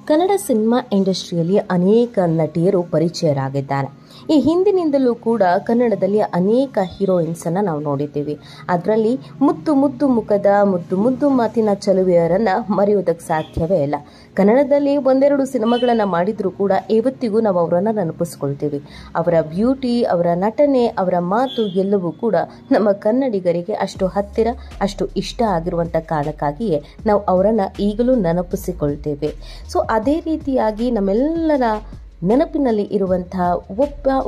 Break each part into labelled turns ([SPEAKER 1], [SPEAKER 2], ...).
[SPEAKER 1] Kannada cinema ಇಂಡಸ್ಟ್ರಿಯಲ್ಲಿ ಅನೇಕ ನಟಿಯರು ಪರಿಚಯರಾಗಿದ್ದಾರೆ. ಈ ಹಿಂದಿನಿಂದಲೂ ಕೂಡ ಕನ್ನಡದಲ್ಲಿ ಅನೇಕ ಹೀರೋಯಿನ್ಸ್ ಅನ್ನ ನಾವು ನೋಡಿದ್ದೀವಿ. ಅದರಲ್ಲಿ ಮುದ್ದು ಮುದ್ದು ಮುಖದ ಮುದ್ದು ಮಾತಿನ ಚಲುವೆಯರನ್ನ ಮರೆಯೋದಕ್ಕೆ ಸಾಧ್ಯವೇ ಇಲ್ಲ. ಕನ್ನಡದಲ್ಲಿ ಒಂದೆರಡು ಸಿನಿಮಾಗಳನ್ನ ಮಾಡಿದ್ರು ಕೂಡ ಇವತ್ತಿಗೂ ನಾವು ಅವರನ್ನ ನೆನಪಿಸ್ಕೊಳ್ತೀವಿ. ಅವರ ಬ್ಯೂಟಿ, ಅವರ ನಟನೆ, ಅವರ ಮಾತು ಎಲ್ಲವೂ ಕೂಡ ನಮ್ಮ ಕನ್ನಡಿಗರಿಗೆ ಅಷ್ಟು ಹತ್ತಿರ, ಅಷ್ಟು ಇಷ್ಟ ಆಗಿರುವಂತ ಕಾರಣಕ್ಕಾಗಿಯೇ ನಾವು ಅವರನ್ನ ಈಗಲೂ ನೆನಪಿಸಿಕೊಳ್ತೇವೆ. ಸೊ ಅದೇ ರೀತಿಯಾಗಿ ನಮ್ಮೆಲ್ಲರ ನೆನಪಿನಲ್ಲಿ ಇರುವಂತಹ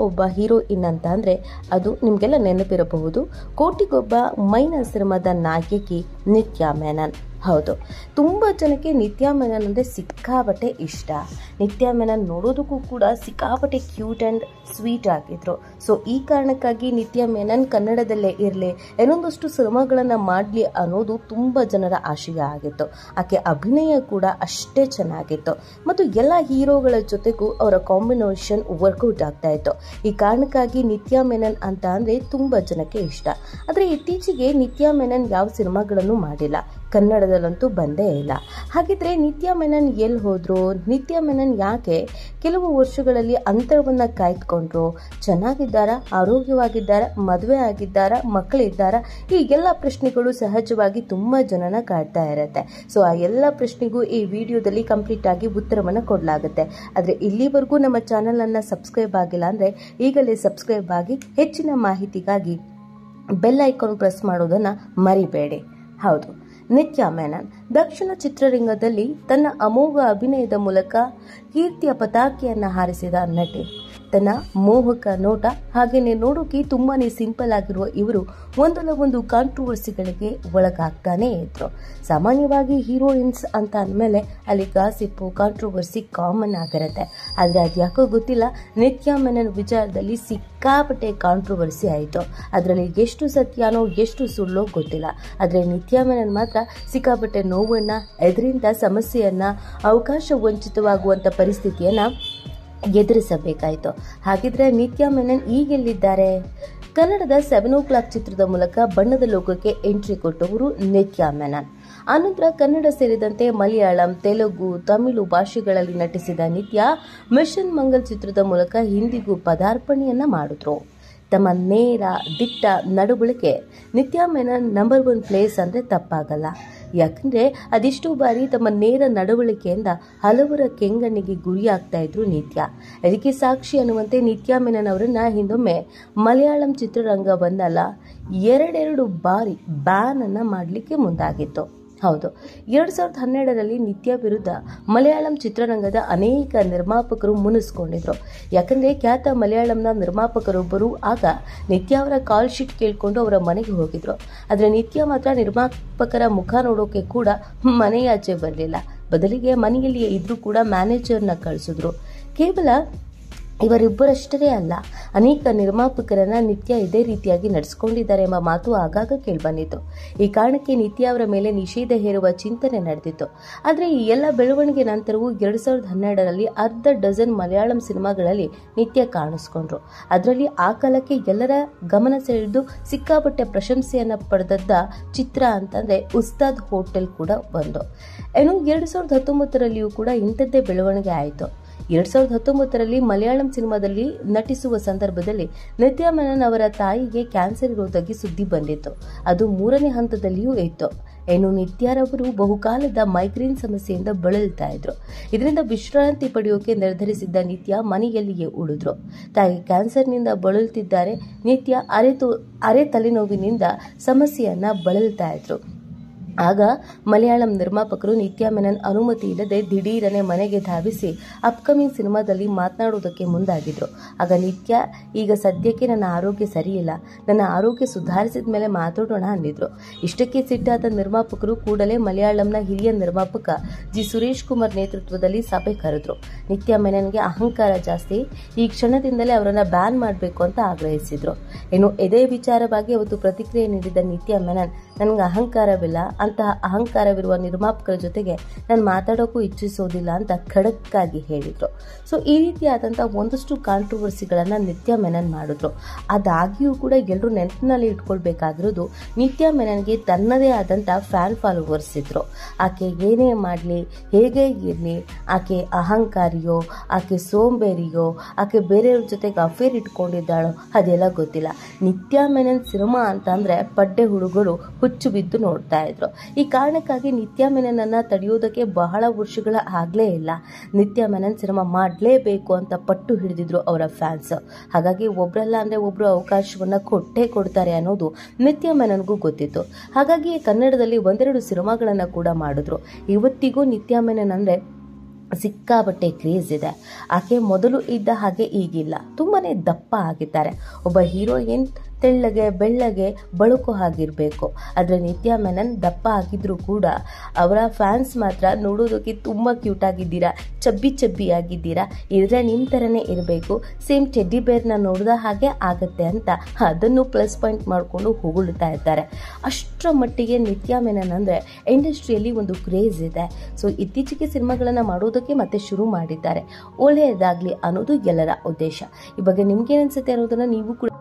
[SPEAKER 1] ಒಬ್ಬ ಹೀರೋಯಿನ್ ಅಂತ ಅಂದರೆ ಅದು ನಿಮಗೆಲ್ಲ ನೆನಪಿರಬಹುದು. ಕೋಟಿಗೊಬ್ಬ ಮೈನಾ ಸಿನಿಮಾದ ನಾಯಕಿ ನಿತ್ಯಾ ಮೆನನ್. ಹೌದು, ತುಂಬ ಜನಕ್ಕೆ ನಿತ್ಯಾ ಮೆನನ್ ಅಂದರೆ ಸಿಕ್ಕಾಪಟ್ಟೆ ಇಷ್ಟ. ನಿತ್ಯಾ ಮೆನನ್ ನೋಡೋದಕ್ಕೂ ಕೂಡ ಸಿಕ್ಕಾಪಟ್ಟೆ ಕ್ಯೂಟ್ ಆ್ಯಂಡ್ ಸ್ವೀಟ್ ಆಗಿದ್ರು. ಸೊ ಈ ಕಾರಣಕ್ಕಾಗಿ ನಿತ್ಯಾ ಮೆನನ್ ಕನ್ನಡದಲ್ಲೇ ಇರಲಿ, ಏನೊಂದಷ್ಟು ಸಿನಿಮಾಗಳನ್ನು ಮಾಡಲಿ ಅನ್ನೋದು ತುಂಬ ಜನರ ಆಶಯ ಆಗಿತ್ತು. ಆಕೆ ಅಭಿನಯ ಕೂಡ ಅಷ್ಟೇ ಚೆನ್ನಾಗಿತ್ತು ಮತ್ತು ಎಲ್ಲ ಹೀರೋಗಳ ಜೊತೆಗೂ ಅವರ ಕಾಂಬಿನೇಷನ್ ವರ್ಕೌಟ್ ಆಗ್ತಾ ಇತ್ತು. ಈ ಕಾರಣಕ್ಕಾಗಿ ನಿತ್ಯಾ ಮೆನನ್ ಅಂತ ಅಂದರೆ ತುಂಬ ಜನಕ್ಕೆ ಇಷ್ಟ. ಆದರೆ ಇತ್ತೀಚೆಗೆ ನಿತ್ಯಾ ಮೆನನ್ ಯಾವ ಸಿನಿಮಾಗಳನ್ನು ಮಾಡಿಲ್ಲ, ಕನ್ನಡದಲ್ಲಂತೂ ಬಂದೇ ಇಲ್ಲ. ಹಾಗಿದ್ರೆ ನಿತ್ಯಾ ಮೆನನ್ ಎಲ್ಲಿ ಹೋದ್ರು? ನಿತ್ಯಾ ಮೆನನ್ ಯಾಕೆ ಕೆಲವು ವರ್ಷಗಳಲ್ಲಿ ಅಂತರವನ್ನ ಕಾಯ್ದುಕೊಂಡ್ರು? ಚೆನ್ನಾಗಿದ್ದಾರಾ? ಆರೋಗ್ಯವಾಗಿದ್ದಾರಾ? ಮದುವೆ ಆಗಿದ್ದಾರಾ? ಮಕ್ಕಳಿದ್ದಾರಾ? ಈ ಎಲ್ಲ ಪ್ರಶ್ನೆಗಳು ಸಹಜವಾಗಿ ತುಂಬಾ ಜನನ ಕಾಡ್ತಾ ಇರುತ್ತೆ. ಸೊ ಆ ಎಲ್ಲ ಪ್ರಶ್ನೆಗೂ ಈ ವಿಡಿಯೋದಲ್ಲಿ ಕಂಪ್ಲೀಟ್ ಆಗಿ ಉತ್ತರವನ್ನ ಕೊಡಲಾಗುತ್ತೆ. ಆದ್ರೆ ಇಲ್ಲಿವರೆಗೂ ನಮ್ಮ ಚಾನೆಲ್ ಅನ್ನ ಸಬ್ಸ್ಕ್ರೈಬ್ ಆಗಿಲ್ಲ ಅಂದ್ರೆ ಈಗಲೇ ಸಬ್ಸ್ಕ್ರೈಬ್ ಆಗಿ ಹೆಚ್ಚಿನ ಮಾಹಿತಿಗಾಗಿ ಬೆಲ್ ಐಕಾನ್ ಪ್ರೆಸ್ ಮಾಡೋದನ್ನ ಮರಿಬೇಡಿ. ಹೌದು, ನಿತ್ಯಾ ಮೆನನ್ ದಕ್ಷಿಣ ಚಿತ್ರರಂಗದಲ್ಲಿ ತನ್ನ ಅಮೋಘ ಅಭಿನಯದ ಮೂಲಕ ಕೀರ್ತಿಯ ಪತಾಕೆಯನ್ನ ಹಾರಿಸಿದ ನಟಿ. ತನ್ನ ಮೋಹಕ ನೋಟ ಹಾಗೇನೆ ನೋಡೋಕೆ ತುಂಬಾನೇ ಸಿಂಪಲ್ ಆಗಿರುವ ಇವರು ಒಂದಲ್ಲ ಒಂದು ಕಾಂಟ್ರವರ್ಸಿಗಳಿಗೆ ಒಳಗಾಗ್ತಾನೆ ಇದ್ರು. ಸಾಮಾನ್ಯವಾಗಿ ಹೀರೋಯಿನ್ಸ್ ಅಂತ ಅಂದಮೇಲೆ ಅಲ್ಲಿ ಗಾಸಿಪ್ಪು, ಕಾಂಟ್ರವರ್ಸಿ ಕಾಮನ್ ಆಗಿರುತ್ತೆ. ಆದ್ರೆ ಅದ್ಯಾಕೋ ಗೊತ್ತಿಲ್ಲ, ನಿತ್ಯಾ ಮೆನನ್ ವಿಚಾರದಲ್ಲಿ ಸಿಕ್ಕಾಪಟ್ಟೆ ಕಾಂಟ್ರವರ್ಸಿ ಆಯಿತು. ಅದರಲ್ಲಿ ಎಷ್ಟು ಸತ್ಯನೋ ಎಷ್ಟು ಸುಳ್ಳೋ ಗೊತ್ತಿಲ್ಲ. ಆದ್ರೆ ನಿತ್ಯಾ ಮೆನನ್ ಮಾತ್ರ ಸಿಕ್ಕಾಪಟ್ಟೆ ನೋವನ್ನ, ಇದರಿಂದ ಸಮಸ್ಯೆಯನ್ನ, ಅವಕಾಶ ವಂಚಿತವಾಗುವಂತ ಪರಿಸ್ಥಿತಿಯನ್ನ ಎದುರಿಸಬೇಕಾಯಿತು. ಹಾಗಿದ್ರೆ ನಿತ್ಯಾ ಮೆನನ್ ಈಗೆಲ್ಲಿದ್ದಾರೆ? ಕನ್ನಡದ 7 o'clock ಚಿತ್ರದ ಮೂಲಕ ಬಣ್ಣದ ಲೋಕಕ್ಕೆ ಎಂಟ್ರಿ ಕೊಟ್ಟವರು ನಿತ್ಯಾ ಮೆನನ್. ಆನಂತರ ಕನ್ನಡ ಸೇರಿದಂತೆ ಮಲಯಾಳಂ, ತೆಲುಗು, ತಮಿಳು ಭಾಷೆಗಳಲ್ಲಿ ನಟಿಸಿದ ನಿತ್ಯಾ ಮಿಷನ್ ಮಂಗಲ್ ಚಿತ್ರದ ಮೂಲಕ ಹಿಂದಿಗೂ ಪದಾರ್ಪಣೆಯನ್ನ ಮಾಡಿದ್ರು. ತಮ್ಮ ನೇರ ದಿಟ್ಟ ನಡವಳಿಕೆ ನಿತ್ಯಾ ಮೆನನ್ ನಂಬರ್ 1 ಪ್ಲೇಸ್ ಅಂದ್ರೆ ತಪ್ಪಾಗಲ್ಲ. ಯಾಕಂದ್ರೆ ಅದೆಷ್ಟೋ ಬಾರಿ ತಮ್ಮ ನೇರ ನಡವಳಿಕೆಯಿಂದ ಹಲವರ ಕೆಂಗಣ್ಣಿಗೆ ಗುರಿಯಾಗ್ತಾ ಇದ್ರು ನಿತ್ಯಾ. ಅದಕ್ಕೆ ಸಾಕ್ಷಿ ಅನ್ನುವಂತೆ ನಿತ್ಯಾ ಮೆನನ್ ಅವರನ್ನ ಹಿಂದೊಮ್ಮೆ ಮಲಯಾಳಂ ಚಿತ್ರರಂಗ ಬಂದಲ್ಲ 2 ಬಾರಿ ಬ್ಯಾನ್ ಅನ್ನ ಮಾಡಲಿಕ್ಕೆ ಮುಂದಾಗಿತ್ತು. ಹೌದು, 2012ರಲ್ಲಿ ನಿತ್ಯಾ ವಿರುದ್ಧ ಮಲಯಾಳಂ ಚಿತ್ರರಂಗದ ಅನೇಕ ನಿರ್ಮಾಪಕರು ಮುನಿಸ್ಕೊಂಡಿದ್ರು. ಯಾಕಂದ್ರೆ ಖ್ಯಾತ ಮಲಯಾಳಂನ ನಿರ್ಮಾಪಕರೊಬ್ಬರು ಆಗ ನಿತ್ಯಾ ಅವರ ಕಾಲ್ ಶೀಟ್ ಕೇಳ್ಕೊಂಡು ಅವರ ಮನೆಗೆ ಹೋಗಿದ್ರು. ಆದ್ರೆ ನಿತ್ಯಾ ಮಾತ್ರ ನಿರ್ಮಾಪಕರ ಮುಖ ನೋಡೋಕೆ ಕೂಡ ಮನೆಯಾಚೆ ಬರಲಿಲ್ಲ. ಬದಲಿಗೆ ಮನೆಯಲ್ಲಿಯೇ ಇದ್ರೂ ಕೂಡ ಮ್ಯಾನೇಜರ್ನ ಕಳಿಸಿದ್ರು. ಕೇವಲ ಇವರಿಬ್ಬರಷ್ಟೇ ಅಲ್ಲ, ಅನೇಕ ನಿರ್ಮಾಪಕರನ್ನ ನಿತ್ಯಾ ಇದೇ ರೀತಿಯಾಗಿ ನಡೆಸಿಕೊಂಡಿದ್ದಾರೆ ಎಂಬ ಮಾತು ಆಗಾಗ ಕೇಳಿಬಂದಿತ್ತು. ಈ ಕಾರಣಕ್ಕೆ ನಿತ್ಯಾ ಅವರ ಮೇಲೆ ನಿಷೇಧ ಹೇರುವ ಚಿಂತನೆ ನಡೆದಿತ್ತು. ಆದರೆ ಈ ಎಲ್ಲ ಬೆಳವಣಿಗೆ ನಂತರವೂ 2012ರಲ್ಲಿ ಅರ್ಧ ಡಜನ್ ಮಲಯಾಳಂ ಸಿನಿಮಾಗಳಲ್ಲಿ ನಿತ್ಯಾ ಕಾಣಿಸ್ಕೊಂಡ್ರು. ಅದರಲ್ಲಿ ಆ ಕಾಲಕ್ಕೆ ಎಲ್ಲರ ಗಮನ ಸೆಳೆದು ಸಿಕ್ಕಾಪಟ್ಟೆ ಪ್ರಶಂಸೆಯನ್ನ ಪಡೆದದ್ದ ಚಿತ್ರ ಅಂತಂದ್ರೆ ಉಸ್ತಾದ್ ಹೋಟೆಲ್ ಕೂಡ ಒಂದು. ಇನ್ನು 2019ರಲ್ಲಿಯೂ ಕೂಡ ಇಂಥದ್ದೇ ಬೆಳವಣಿಗೆ ಆಯಿತು. 2019ರಲ್ಲಿ ಮಲಯಾಳಂ ಸಿನಿಮಾದಲ್ಲಿ ನಟಿಸುವ ಸಂದರ್ಭದಲ್ಲಿ ನಿತ್ಯಾ ಮೆನನ್ ಅವರ ತಾಯಿಗೆ ಕ್ಯಾನ್ಸರ್ ಇರೋದಾಗಿ ಸುದ್ದಿ ಬಂದಿತ್ತು. ಅದು 3ನೇ ಹಂತದಲ್ಲಿಯೂ ಇತ್ತು. ಇನ್ನು ನಿತ್ಯಾರವರು ಬಹುಕಾಲದ ಮೈಗ್ರೇನ್ ಸಮಸ್ಯೆಯಿಂದ ಬಳಲ್ತಾ ಇದ್ರು. ಇದರಿಂದ ವಿಶ್ರಾಂತಿ ಪಡೆಯೋಕೆ ನಿರ್ಧರಿಸಿದ್ದ ನಿತ್ಯಾ ಮನೆಯಲ್ಲಿಯೇ ಉಳಿದ್ರು. ತಾಯಿ ಕ್ಯಾನ್ಸರ್ನಿಂದ ಬಳಲುತ್ತಿದ್ದಾರೆ. ನಿತ್ಯಾ ಅರೆ ತಲೆನೋವಿನಿಂದ ಸಮಸ್ಯೆಯನ್ನ ಬಳಲ್ತಾ ಇದ್ರು. ಆಗ ಮಲಯಾಳಂ ನಿರ್ಮಾಪಕರು ನಿತ್ಯಾ ಮೆನನ್ ಅನುಮತಿ ಇಲ್ಲದೆ ದಿಢೀರನೆ ಮನೆಗೆ ಧಾವಿಸಿ ಅಪ್ಕಮಿಂಗ್ ಸಿನಿಮಾದಲ್ಲಿ ಮಾತನಾಡುವುದಕ್ಕೆ ಮುಂದಾಗಿದ್ರು. ಆಗ ನಿತ್ಯಾ, ಈಗ ಸದ್ಯಕ್ಕೆ ನನ್ನ ಆರೋಗ್ಯ ಸರಿಯಿಲ್ಲ, ನನ್ನ ಆರೋಗ್ಯ ಸುಧಾರಿಸಿದ ಮೇಲೆ ಮಾತಾಡೋಣ ಅಂದಿದ್ರು. ಇಷ್ಟಕ್ಕೆ ಸಿಟ್ಟಾದ ನಿರ್ಮಾಪಕರು ಕೂಡಲೇ ಮಲಯಾಳಂನ ಹಿರಿಯ ನಿರ್ಮಾಪಕ ಜಿ ಸುರೇಶ್ ಕುಮಾರ್ ನೇತೃತ್ವದಲ್ಲಿ ಸಭೆ ಕರೆದ್ರು. ನಿತ್ಯಾ ಮೆನನ್ಗೆ ಅಹಂಕಾರ ಜಾಸ್ತಿ, ಈ ಕ್ಷಣದಿಂದಲೇ ಅವರನ್ನ ಬ್ಯಾನ್ ಮಾಡಬೇಕು ಅಂತ ಆಗ್ರಹಿಸಿದ್ರು. ಇನ್ನು ಇದೇ ವಿಚಾರವಾಗಿ ಅವತ್ತು ಪ್ರತಿಕ್ರಿಯೆ ನೀಡಿದ ನಿತ್ಯಾ ಮೆನನ್, ನನಗೆ ಅಹಂಕಾರವಿಲ್ಲ, ಅಂತಹ ಅಹಂಕಾರವಿರುವ ನಿರ್ಮಾಪಕರ ಜೊತೆಗೆ ನಾನು ಮಾತಾಡೋಕ್ಕೂ ಇಚ್ಛಿಸೋದಿಲ್ಲ ಅಂತ ಖಡಕ್ಕಾಗಿ ಹೇಳಿದರು. ಸೊ ಈ ರೀತಿಯಾದಂಥ ಒಂದಷ್ಟು ಕಾಂಟ್ರವರ್ಸಿಗಳನ್ನು ನಿತ್ಯಾ ಮೆನನ್ ಮಾಡಿದ್ರು. ಅದಾಗಿಯೂ ಕೂಡ ಎಲ್ಲರೂ ನೆನಪಿನಲ್ಲಿ ಇಟ್ಕೊಳ್ಬೇಕಾಗಿರೋದು, ನಿತ್ಯಾ ಮೆನನ್ಗೆ ತನ್ನದೇ ಆದಂಥ ಫ್ಯಾನ್ ಫಾಲೋವರ್ಸ್ ಇದ್ರು. ಆಕೆ ಏನೇ ಮಾಡಲಿ, ಹೇಗೆ ಇರಲಿ, ಆಕೆ ಅಹಂಕಾರಿಯೋ, ಆಕೆ ಸೋಂಬೇರಿಯೋ, ಆಕೆ ಬೇರೆಯವ್ರ ಜೊತೆಗೆ ಅಫೇರ್ ಇಟ್ಕೊಂಡಿದ್ದಾಳೋ ಅದೆಲ್ಲ ಗೊತ್ತಿಲ್ಲ. ನಿತ್ಯಾ ಮೆನನ್ ಸಿನಿಮಾ ಅಂತಂದರೆ ಪಡ್ಡೆ ಹುಡುಗರು ಹುಚ್ಚು ಬಿದ್ದು ನೋಡ್ತಾ ಇದ್ರು. ಈ ಕಾರಣಕ್ಕಾಗಿ ನಿತ್ಯಾ ಮೆನನನ್ನು ತಡೆಯೋದಕ್ಕೆ ಬಹಳ ವರ್ಷಗಳ ಆಗಲೇ ಇಲ್ಲ. ನಿತ್ಯಾ ಮೆನನ್ ಸಿನಿಮಾ ಮಾಡಲೇಬೇಕು ಅಂತ ಪಟ್ಟು ಹಿಡಿದಿದ್ರು ಅವರ ಫ್ಯಾನ್ಸ್. ಹಾಗಾಗಿ ಒಬ್ಬರಲ್ಲ ಅಂದರೆ ಒಬ್ಬರು ಅವಕಾಶವನ್ನು ಕೊಟ್ಟೇ ಕೊಡ್ತಾರೆ ಅನ್ನೋದು ನಿತ್ಯಾ ಮೆನನ್ಗೂ ಗೊತ್ತಿತ್ತು. ಹಾಗಾಗಿ ಕನ್ನಡದಲ್ಲಿ ಒಂದೆರಡು ಸಿನಿಮಾಗಳನ್ನು ಕೂಡ ಮಾಡಿದ್ರು. ಇವತ್ತಿಗೂ ನಿತ್ಯಾ ಮೆನನ್ ಅಂದರೆ ಸಿಕ್ಕಾಬಟ್ಟೆ ಕ್ರೇಜ್ ಇದೆ. ಆಕೆ ಮೊದಲು ಇದ್ದ ಹಾಗೆ ಈಗಿಲ್ಲ, ತುಂಬಾನೇ ದಪ್ಪ ಆಗಿದ್ದಾರೆ. ಒಬ್ಬ ಹೀರೋಯಿನ್ ತೆಳ್ಳಗೆ ಬೆಳ್ಳಗೆ ಬಳುಕು ಆಗಿರಬೇಕು. ಆದರೆ ನಿತ್ಯಾ ಮೆನನ್ ದಪ್ಪ ಆಗಿದ್ರು ಕೂಡ ಅವರ ಫ್ಯಾನ್ಸ್ ಮಾತ್ರ ನೋಡೋದಕ್ಕೆ ತುಂಬ ಕ್ಯೂಟ್ ಆಗಿದ್ದೀರಾ, ಚಬ್ಬಿ ಆಗಿದ್ದೀರಾ, ಇದ್ರೆ ನಿಮ್ಮ ಥರನೇ ಇರಬೇಕು, ಸೇಮ್ ಟೆಡ್ಡಿ ಬೇರ್ನ ನೋಡಿದ ಹಾಗೆ ಆಗತ್ತೆ ಅಂತ ಅದನ್ನು ಪ್ಲಸ್ ಪಾಯಿಂಟ್ ಮಾಡಿಕೊಂಡು ಹೊಗಳ್ತಾ ಇದ್ದಾರೆ. ಅಷ್ಟರ ಮಟ್ಟಿಗೆ ನಿತ್ಯಾ ಮೆನನ್ ಅಂದರೆ ಇಂಡಸ್ಟ್ರಿಯಲ್ಲಿ ಒಂದು ಕ್ರೇಜ್ ಇದೆ. ಸೊ ಇತ್ತೀಚೆಗೆ ಸಿನಿಮಾಗಳನ್ನು ಮಾಡೋದಕ್ಕೆ ಮತ್ತೆ ಶುರು ಮಾಡಿದ್ದಾರೆ. ಒಳ್ಳೆಯದಾಗಲಿ ಅನ್ನೋದು ಎಲ್ಲರ ಉದ್ದೇಶ. ಈ ಬಗ್ಗೆ ನಿಮ್ಗೇನು ಅನಿಸುತ್ತೆ ಅನ್ನೋದನ್ನು ನೀವು ಕೂಡ